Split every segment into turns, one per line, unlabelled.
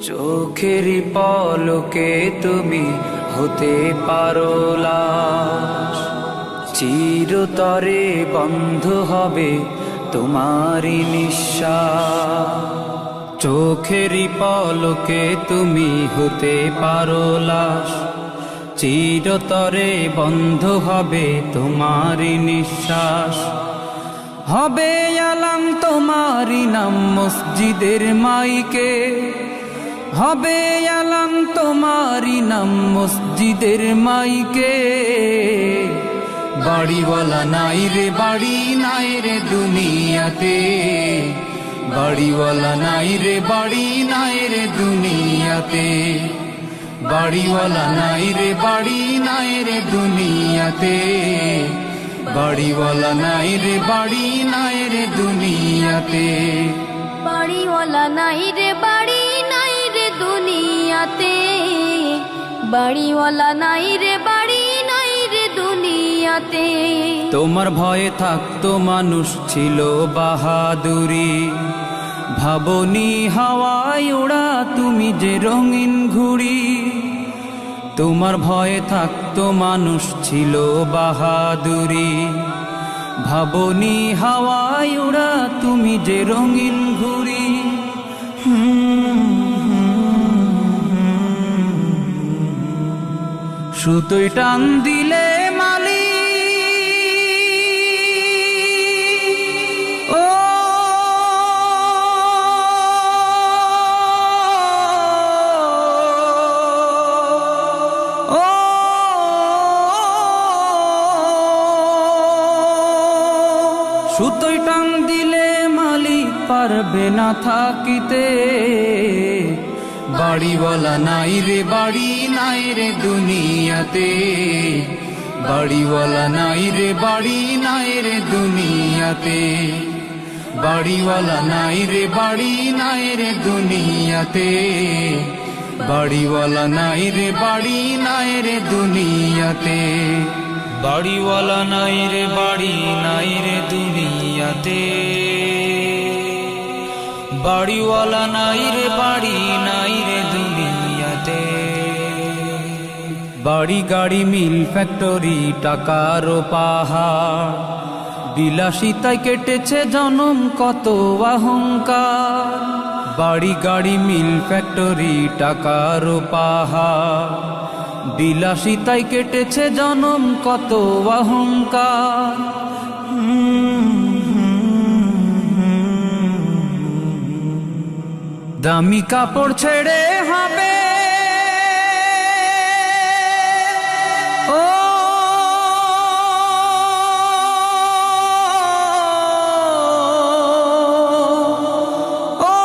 চোখেরই পলকে তুমি হতে পারো লাশ, চিরতরে বন্ধ হবে তোমারই নিঃশ্বাস। চোখেরই পলকে তুমি হতে পারো লাশ, চিরতরে বন্ধ হবে তোমারই নিঃশ্বাস। হবে আলাম তোমারই নাম মসজিদের মাইকে, হবে আলাম তোমারই নাম মসজিদের মাইকে। বাড়িওয়ালা নাই রে বাড়ি নাই রে দুনিয়াতে, বাড়িওয়ালা নাই রে বাড়ি নাই রে দুনিয়াতে, বাড়িওয়ালা নাই রে বাড়ি নাই রে দুনিয়াতে, বাড়িওয়ালা নাই রে বাড়ি নাই রে দুনিয়াতে।
বাড়িওয়ালা নাই রে বাড়ি নাই রে দুনিয়াতে, বাড়িওয়ালা নাই রে বাড়ি নাই রে দুনিয়াতে।
তোমার ভয়ে থাকতো মানুষ ছিল বাহাদুরি, ভাবনি হাওয়ায় ওড়া তুমি যে রঙিন ঘুড়ি। তোমার ভয়ে থাকতো মানুষ ছিল বাহাদুরি, ভাবনি হাওয়ায় ওড়া তুমি যে রঙিন ঘুড়ি। সুতোয় টান দিলে মালি ও ও সুতোয় টান দিলে মালিক পারবে না থাকিতে। বাড়িওয়ালা নাই রে বাড়ি নাই রে দুনিয়াতে, বাড়িওয়ালা নাই রে বাড়ি নাই রে দুনিয়াতে, বাড়িওয়ালা নাই রে বাড়ি নাই রে দুনিয়াতে, বাড়িওয়ালা নাই রে বাড়ি নাই রে দুনিয়াতে, বাড়িওয়ালা নাই রে বাড়ি নাই রে দুনিয়াতে, বাড়িওয়ালা নাই রে বাড়ি নাই রে দুনিয়াতে। বাড়ি গাড়ি মিল ফ্যাক্টরি টাকার পাহাড়, বিলাসিতায় কেটেছে জনম কত অহংকার। বাড়ি গাড়ি মিল ফ্যাক্টরি টাকার পাহাড়, বিলাসিতায় কেটেছে জনম কত অহংকার। দামি কাপড় ছেড়ে হবে ও ও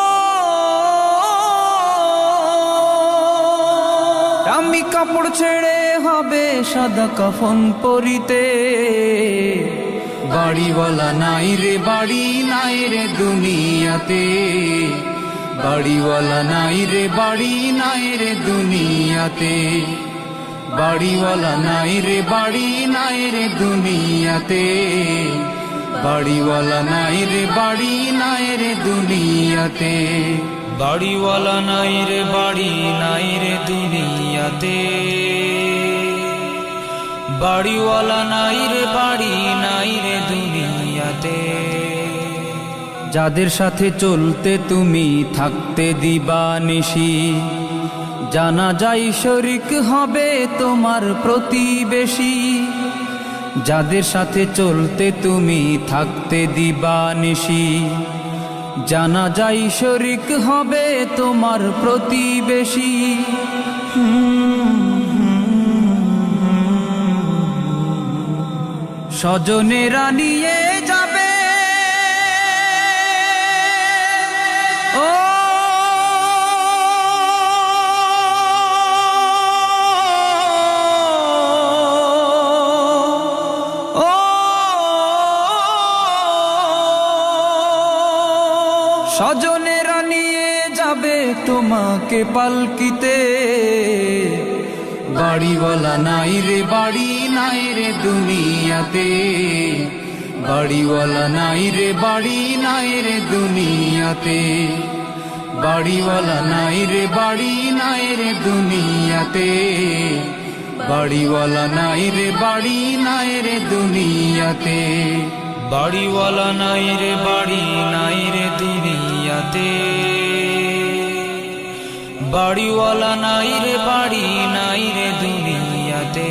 দামি কাপড় ছেড়ে হবে সাদা কাফন পরিতে। বাড়িওয়ালা নাই রে বাড়ি নাই রে দুনিয়াতে, বাড়িওয়ালা নাই রে বাড়ি নাই রে দুনিয়াতে, বাড়িওয়ালা নাই রে বাড়ি নাই রে দুনিয়াতে, বাড়িওয়ালা নাই রে বাড়ি নাই রে দুনিয়াতে, বাড়িওয়ালা নাই রে বাড়ি নাই রে দুনিয়াতে, বাড়িওয়ালা নাই রে বাড়ি নাই রে দুনিয়াতে। যাদের সাথে চলতে তুমি থাকতে দিবানিশি, জানা যায় শরিক হবে তোমার প্রতিবেশী। যাদের সাথে চলতে তুমি থাকতে দিবানিশি, জানা যায় শরিক হবে তোমার প্রতিবেশী। স্বজনেরা নিয়ে যাবে ও ও স্বজনেরা নিয়ে যাবে তোমাকে পালকিতে। বাড়িওয়ালা নাই রে বাড়ি নাই রে দুনিয়াতে, বাড়িওয়ালা নাই রে বাড়ি নাই রে দুনিয়াতে, বাড়িওয়ালা নাই রে বাড়ি নাই রে দুনিয়াতে, বাড়িওয়ালা নাই রে বাড়ি নাই রে দুনিয়াতে,
বাড়িওয়ালা নাই রে বাড়ি নাই রে দুনিয়াতে, বাড়িওয়ালা নাই রে বাড়ি নাই রে দুনিয়াতে।